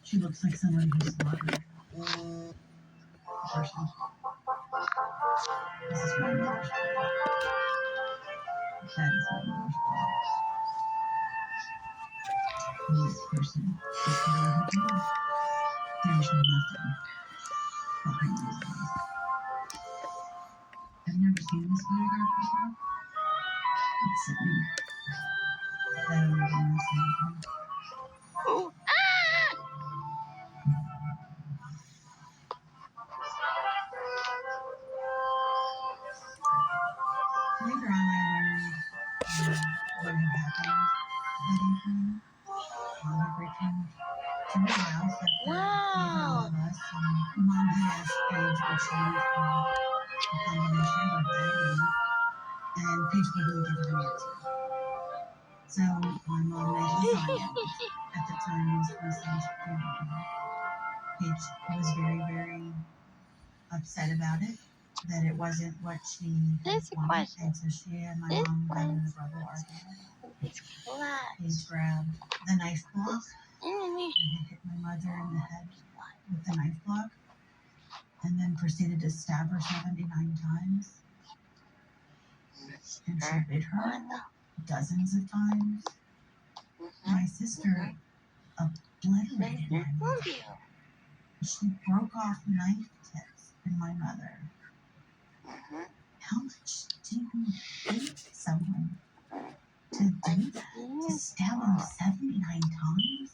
She looks like someone who's slaughtered a person. This is my mother's body. That is my mother's body. And this person is the one who did it. There's nothing behind these eyes. I've never seen this photograph before. It's sitting head over in the sand. Oh. Later on, I learned what had happened that evening. Mom had returned to her house after neither one of us, and Mom had asked Paige what she wanted for a combination birthday, and Paige wouldn't give her an answer. So my mom made lasagna. At the time, was my son's favorite meal. Paige was very, very upset about it, that it wasn't what she wanted, and so she and my mom got in a verbal argument. Paige grabbed the knife block and hit my mother in the head with the knife block, and then proceeded to stab her 79 times. And she bit her dozens of times. My sister obliterated my mother. She broke off knife tips in my mother. How much do you hate someone to do that? To stab them 79 times?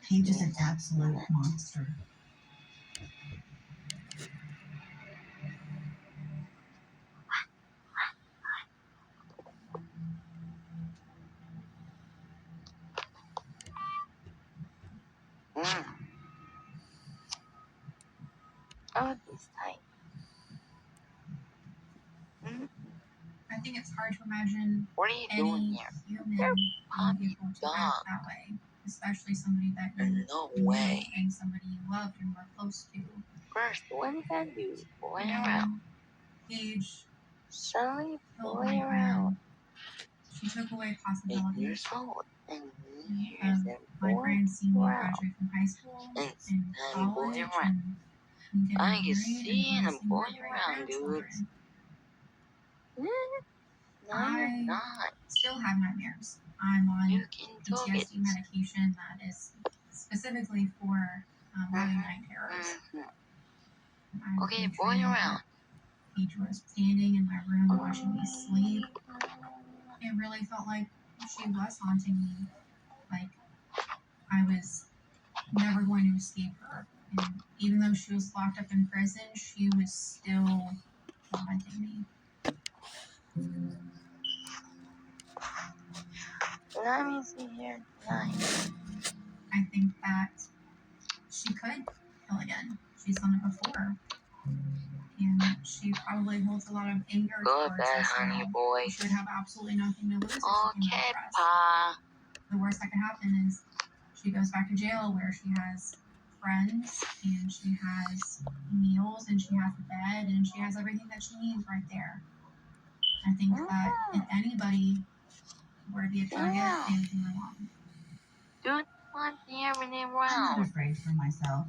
Paige is an absolute monster. Oh, this time. I think it's hard to imagine What are you any doing here? human You're being able to act that way, especially somebody that you No knew way. and somebody you loved and were close to. First, what did I do? Going When around. Paige Suddenly killed going my around. friend, she took away 8 possibilities years old. And years of and my boy friend seeing me around. graduate from high school And and I'm boy college around. and getting I married can see and and I'm raising boy my great around, dudes. grandchildren. No, you're I not. still have nightmares. I'm on You can talk it. PTSD medication that is specifically for having night terrors. I Okay, keep boy dreaming around. that Paige was standing in my room watching me sleep. It really felt like she was haunting me. Like I was never going to escape her. And even though she was locked up in prison, she was still tormenting me. Let me see here tonight. I think that she could kill again. She's done it before. And she probably holds a lot of anger Go to towards bed, us honey now. boy. She would have absolutely nothing to lose if she came Okay, out for us. pa. The worst that could happen is she goes back to jail where she has friends and she has meals and she has a bed and she has everything that she needs right there. I think that if anybody were to be a target, they would be my mom. Don't want everything I'm not around. afraid for myself.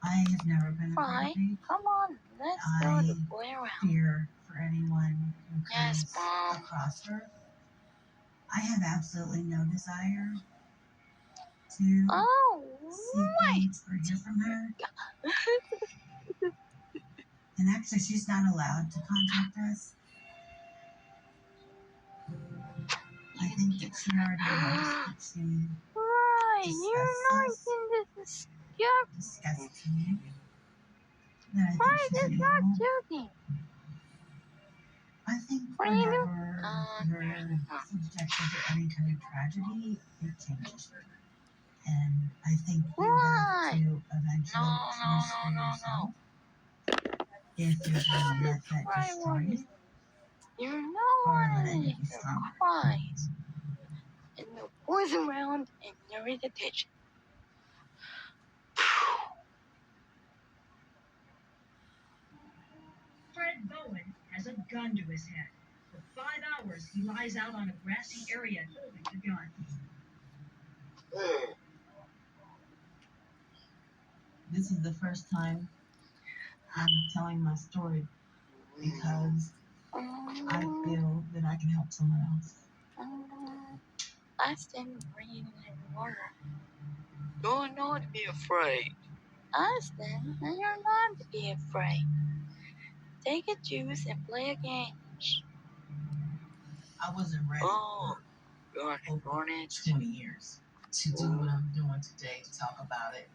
I have never been afraid Right? of Paige. Come on, let's go to boy around. Fear for anyone who Yes, comes Mom. across her. I have absolutely no desire to see Paige or hear from her. And actually, she's not allowed to contact us. I think that she already knows that she disgusts me. That I think she's an animal. Joking. I think What are you doing? whenever you're subjected to any kind of tragedy, it changes you. And I think you have to eventually choose for yourself if you're going to let that destroy you You're or not let it make you stronger. cries. And the boys around and you're in the kitchen. gun to his head. For 5 hours, he lies out on a grassy area holding the gun. This is the first time I'm telling my story because I feel that I can help someone else. Ask them to bring in water. You're not to be afraid. Ask them, and you're not to be afraid. Take a juice and play a game. I wasn't ready Oh, darn for it. 20 years to do what I'm doing today, to talk about it.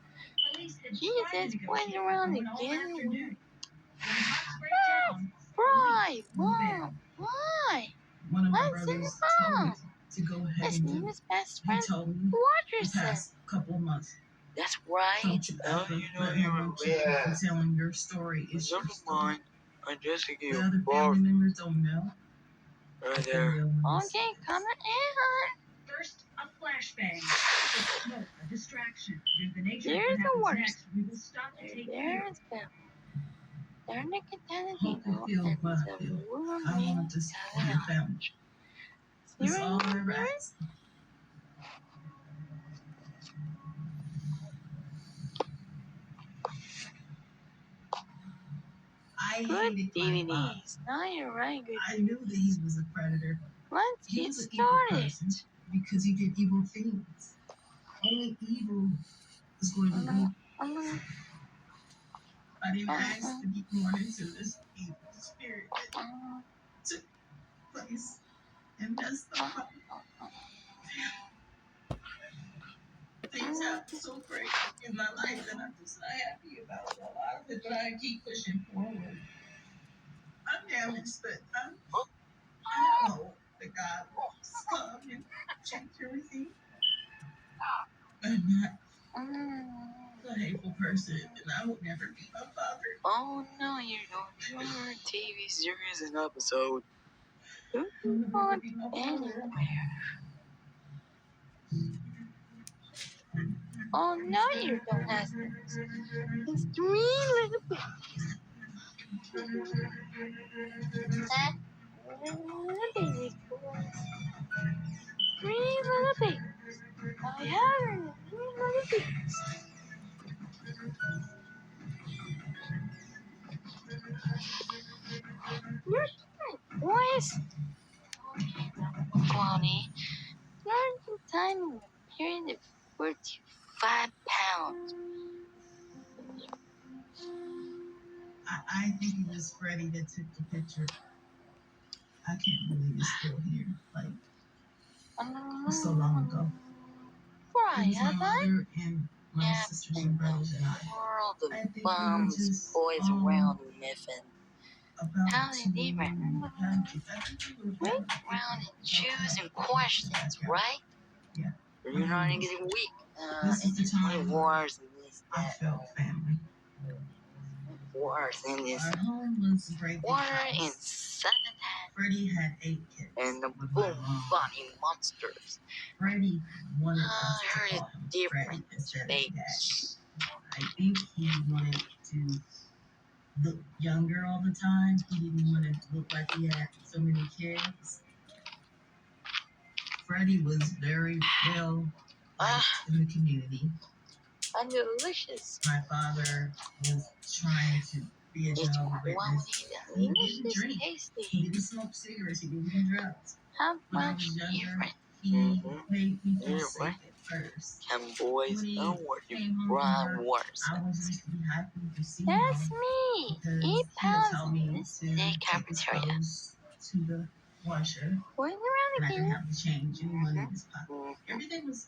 Police had tried to Jesus, negotiate what's the around phone all again? afternoon. When cops break down, Why? police move in. Why? One of my What's brothers wrong? told me to go ahead His and name do. is best He friend told me the Watterson. past couple of months. That's right. Don't you ever let no one keep you from telling your story. It's your Never story. mind. I just give The you other bar family members don't know. right But the there. real ones. Okay, come in. First, a flashbang. A smoke, a distraction. Due to the nature of There's what the happens worst. next, we will stop to take care. There's Bill. They're the Hope you feel what I feel. I want to just be your family. That's all I ever ask. I Good hated my father. DVDs. Now you're right. Good. I knew that he was a predator. Let's He get was an evil started. person because he did evil things. Only evil is going to be. I didn't ask to be born into this evil spirit that took place and messed up my things happen so great in my life, and I'm just not happy about a lot of it, but I keep pushing forward. I'm damaged, but I know that God will come and change everything. I'm not a hateful person, and I will never be my father. Oh no, you don't. You're a TV series and episode. Don't I will you never want be my father. anywhere? Oh no, you don't ask them. It's 3 little babies. Huh? Little babies, boys. 3 little babies. I have 3 little babies. You're good, boys. Okay, Bonnie. Learn in time in a period of 45 pounds. I think it was Freddie that took the picture. I can't believe it's still here. Like, so long ago. It was my mother and my sisters and brothers and I. World of I think we were bums, just boys around miffin. about How to did they remember? Wait around and choosing questions, right? Yeah. You're not getting weak. This is the time wars and this, I that. felt family. Wars and this. Our home was a great big Water and house. sun Freddie had 8 kids. and the with my boom mom. bunny monsters. Freddie wanted us I to heard call it's him different. Freddie instead of Baby. Dad. I think he wanted to look younger all the time. He didn't want to look like he had so many kids. Freddie was very well liked in the community. And delicious. My father was trying to be a It's Jehovah's Witness. He didn't delicious, drink. He tasty. didn't smoke cigarettes. He didn't do drugs. How When I much was younger, different? he made me feel Yeah, safe right. at first. Can boys When he know what you came home from rhyme work, worse? I was used to be happy to see That's him me. because 8 he would pounds tell in me this to big take his cafeteria. clothes to the washer, Going and around I didn't again. have to change any money in his pocket. Everything was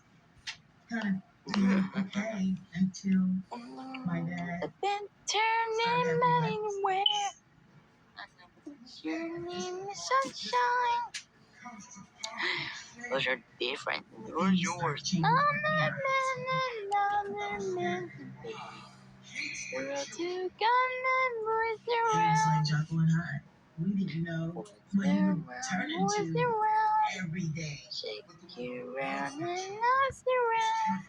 kind of doing okay until my dad The been started turning having man life anywhere. mistakes. Your name is sunshine. Those are different. Those are yours. Changing I'm in our not meant to be. We're two gunmen, boys It was like around. Jekyll and Hyde. We didn't know what he would turn Boys into around. every day. Shake you around and us around.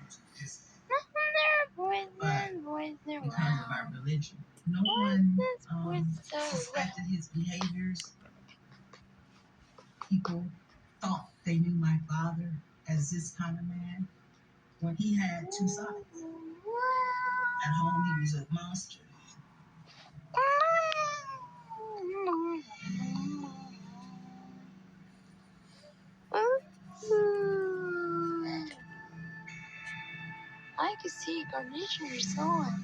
Nothing there, boys and boys Because of our around. religion, no Boys one is boys around. suspected his behaviors. people thought they knew my father as this kind of man when he had two sides. At home, he was a monster. I can see conditioners on.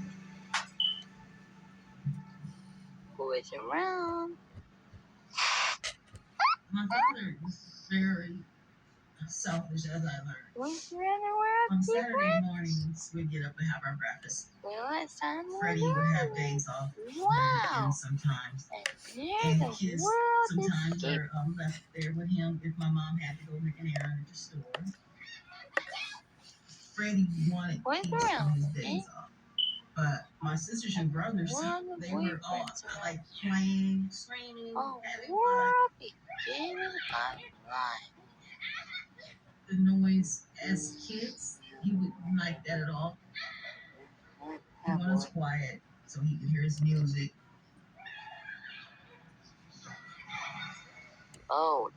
Who is around? My father is very selfish, as I learned. Who's running around? On Saturday mornings, we'd get up and have our breakfast. Well, it's time to Freddie would have days off, Wow. and sometimes. And And his world sometimes is are left there with him if my mom had to go make an errand at the store. Freddie wanted What's peace on around, his days off. But my sisters and brothers, World they were all boyfriends around. like playing, screaming, Oh, having fun. world beginning of life. The noise as kids, he wouldn't like that at all. He wanted us quiet so he could hear his music. Oh,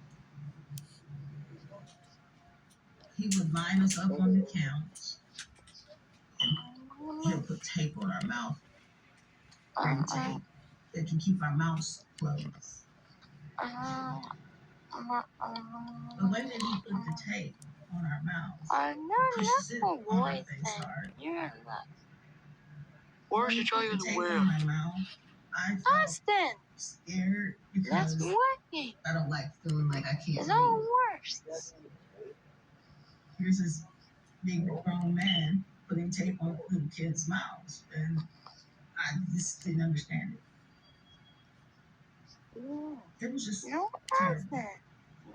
He would line us up on the couch and he'll put tape on our mouth. Green tape that can keep our mouths closed. But when did he put the tape on our mouths? He pushes it on our face hard. You're in luck. When he put the tape on my mouth, I felt Austin, scared that's because working. I don't like feeling like I can't It's all breathe. worse. Here's this big grown man putting tape on little kids' mouths, and I just didn't understand it. It was just No, terrible. Austin.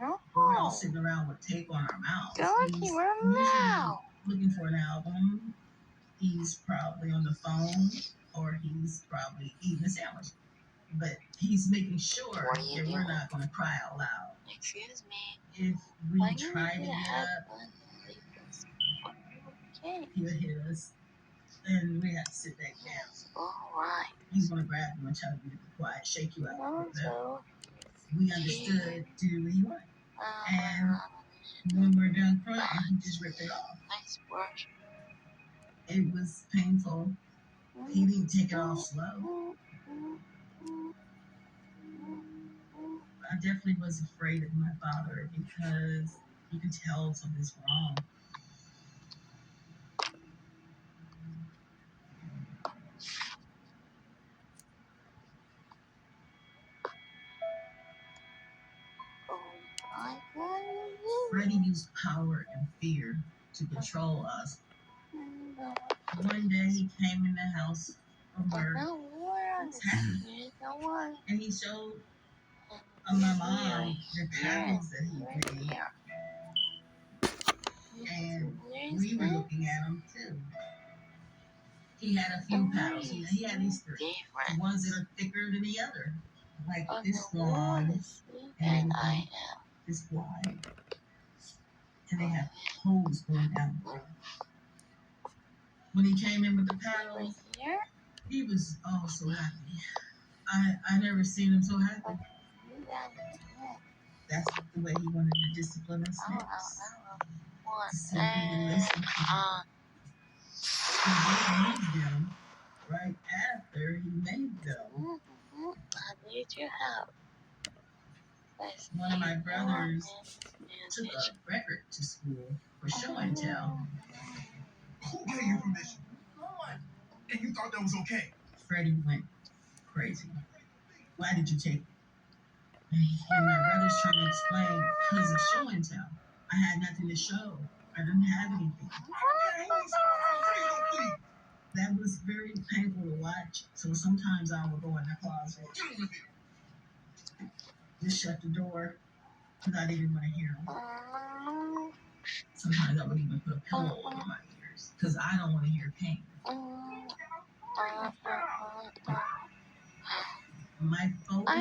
No. We're all sitting around with tape on our mouths. Don't He's you run usually now. looking for an album. He's probably on the phone, or he's probably eating a sandwich. But he's making sure What are you that we're doing? not going to cry out loud. Excuse me. If we Why try to you get have up, fun? Okay. he'll hit us, and we have to sit back down. It's all right. He's going to grab you and tell you to be quiet, shake you out. Also, We understood to do what he wanted. And uh, when we're done crying, he just ripped it off. nice brush. It was painful. He didn't take it off slow. I definitely was afraid of my father because you can tell something's wrong. Oh my God. Freddie used power and fear to control us. One day he came in the house from work, and he showed my mom the paddles that he made. And we were looking at them too. He had a few paddles. He had these three. The ones that are thicker than the other. Like this long and this wide. And they have holes going down. When he came in with the paddles, he was so happy. I never seen him so happy. That's the way he wanted to discipline us next. To see if he would listen to him. He did use them right after he made them. I need your help. One of my brothers took a record to school for show and tell. Who gave you permission? No one. And you thought that was okay? Freddie went crazy. Why did you take it? And my brother's trying to explain because of show and tell. I had nothing to show. I didn't have anything. That was very painful to watch. So sometimes I would go in the closet, just shut the door, because I didn't want to hear him. Sometimes I would even put a pillow over my ears, because I don't want to hear pain. My I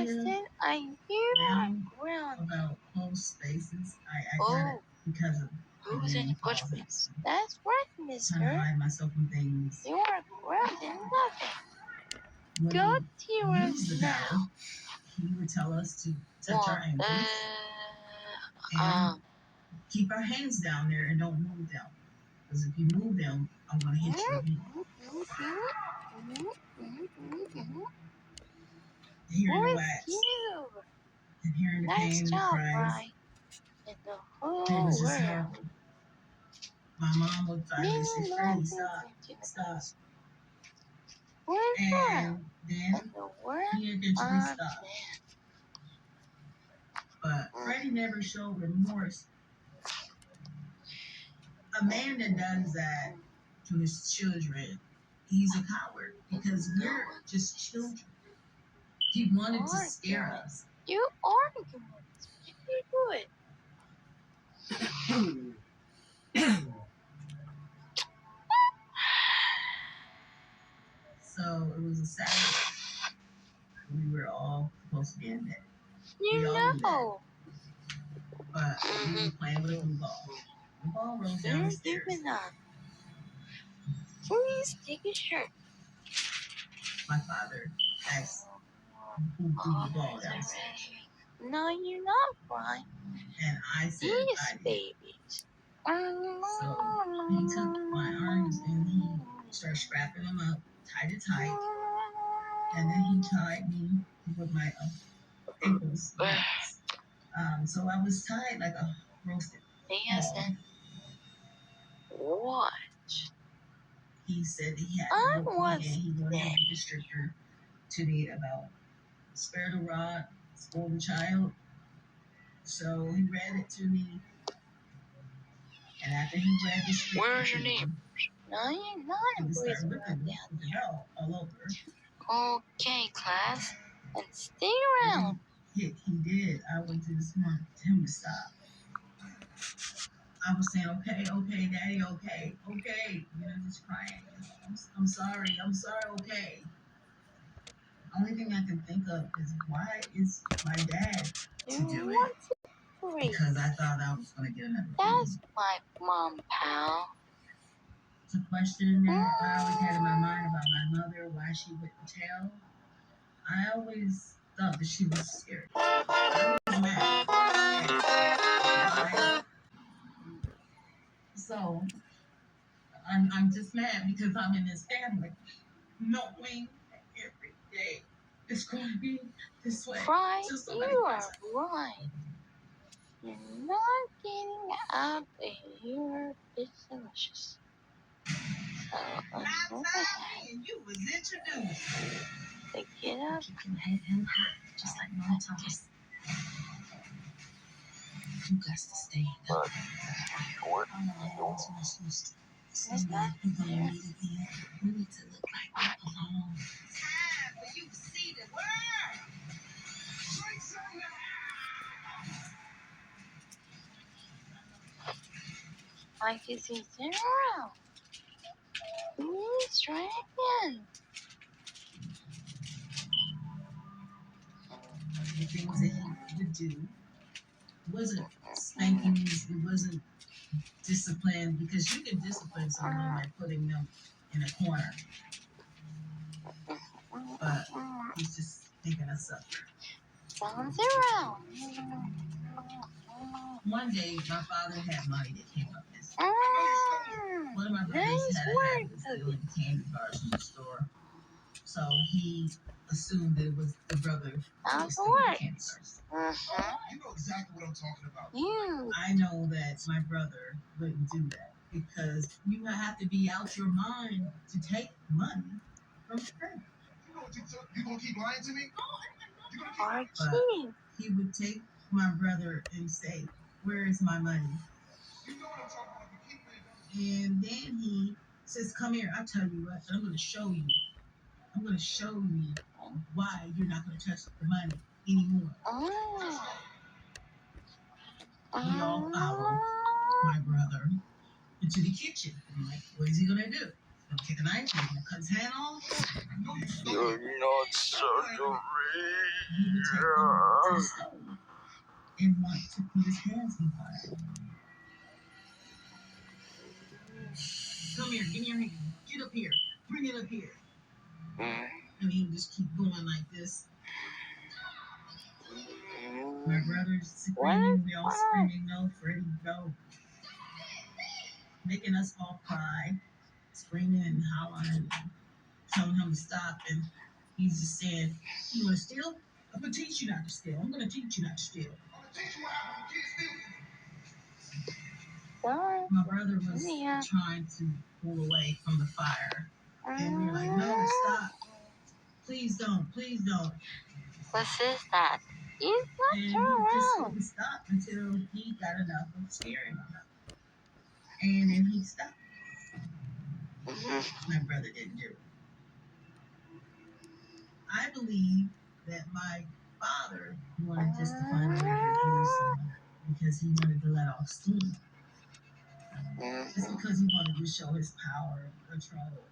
phobia said I hear now ground. about closed spaces, I got it because of Who's in the closets. That's right, Trying to mister. hide myself from things. You are grounded nothing. When Go we to your room use the now. paddle, he would tell us to touch our ankles. And keep our hands down there and don't move them. Because if you move them, I'm going to hit you again. Hearing the wax and hearing the pain and the cries, it was just horrible. My mom would finally say, Freddie, stop, stop. And then he eventually stopped. But Freddie never showed remorse. A man that does that to his children, he's a coward because we're just children. He wanted to scare us. You are good. You do it. So it was a Saturday. We were all supposed to be in bed. You know. But we were playing with a blue ball. The ball rolled down the stairs. Please take a shirt. My father asked who threw the ball down the stairs. No, you're not, Brian. And I said, These I did. babies. So he took my arms and he started strapping them up, tied it tight. And then he tied me with my ankles. So I was tied like a roasted ball. What? He said he had to go and he wanted to be the stricter to me about spare the rod, spoil the child. So he read it to me. And after he read the scripture, where's your name? No, you're not. he would start whipping me with the belt all over. Okay, class. And stay around. He did. I went to this month to him to stop. I was saying, okay, daddy, okay, just crying. I'm sorry, okay. Only thing I can think of is why is my dad to do it? Because I thought I was going to get another That's my mom, pal. It's a question that I always had in my mind about my mother, why she wouldn't tell. I always thought that she was scared. I was mad. Why? So I'm just mad because I'm in this family, knowing that every day it's going to be this way. Right, Just you are right. You're not getting out of here. It's delicious. So, and you was introduced. To get up. Keep your head held high, just like Mom taught us. You got to stay up. Short. Somebody who gonna need it here. We need to look like we belong. Time for you to see the world. I can see around. Please try again. The things that he would do wasn't spankings, it wasn't discipline, because you can discipline someone by putting them in a corner. But he's just making us suffer. Sounds around. One day, my father had money that came up missing. One of my brothers had a habit of stealing candy bars from the store. So he assumed it was the brother who stole the candy bars. You know exactly what I'm talking about. I know that my brother wouldn't do that because you have to be out your mind to take money from your friend. You know what you took? You gonna keep lying to me? But he would take my brother and say, "Where is my money?" You know what I'm talking about. You keep it. And then he says, "Come here. I'll tell you what. I'm going to show you. I'm going to show you why you're not going to touch the money anymore." We all follow my brother into the kitchen. I'm like, what is he going to do? He's going to take a knife, he's going to cut his hand off. You're not surgery. He would take them to the stove and want to put his hands in fire. Come here, give me your hand. Get up here. Bring it up here. And he would just keep going like this. My brother's screaming, we all screaming, no, Freddie, go. Making us all cry, screaming and hollering, and telling him to stop. And he's just saying, you want to steal? I'm going to teach you not to steal. I'm going to teach you not to steal. I'm gonna teach you what happens when kids steal. My brother was trying to pull away from the fire. And we were like, no, stop. Please don't. Please don't. What's this that? He's And he not just around. wouldn't stop until he got enough of scaring him. And then he stopped. My brother didn't do it. I believe that my father wanted just to find a way to abuse him because he wanted to let off steam. Just because he wanted to show his power and control.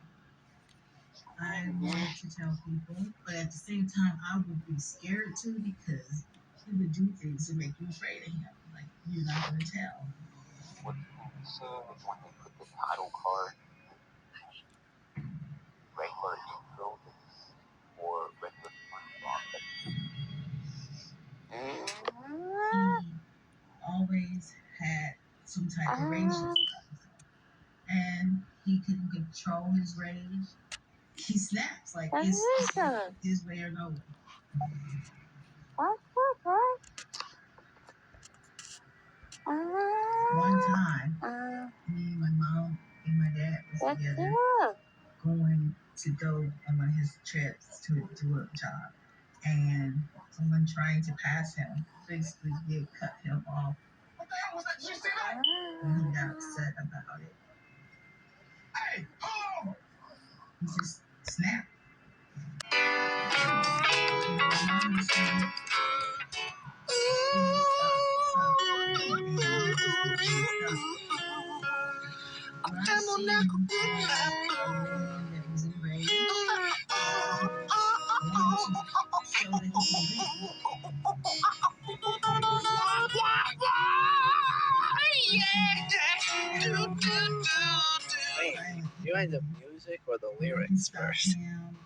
I wanted to tell people, but at the same time, I would be scared too because he would do things to make you afraid of him. Like, you're not going to tell. What can be seen is when they put the title card, regular intro, or regular He always had some type of rage about himself. And he couldn't control his rage. He snaps like it's his way or no way. One time, me, my mom, and my dad was together going to go on one of his trips to do a job. And someone trying to pass him basically did cut him off. What the hell was that? Did you see that? And he got upset about it. Hey, hold on! He just snapped. And my mom was saying, "Please stop, stop." When I seen a man that was enraged, wanted to show that he can Wait, do you like the music or the lyrics first? him.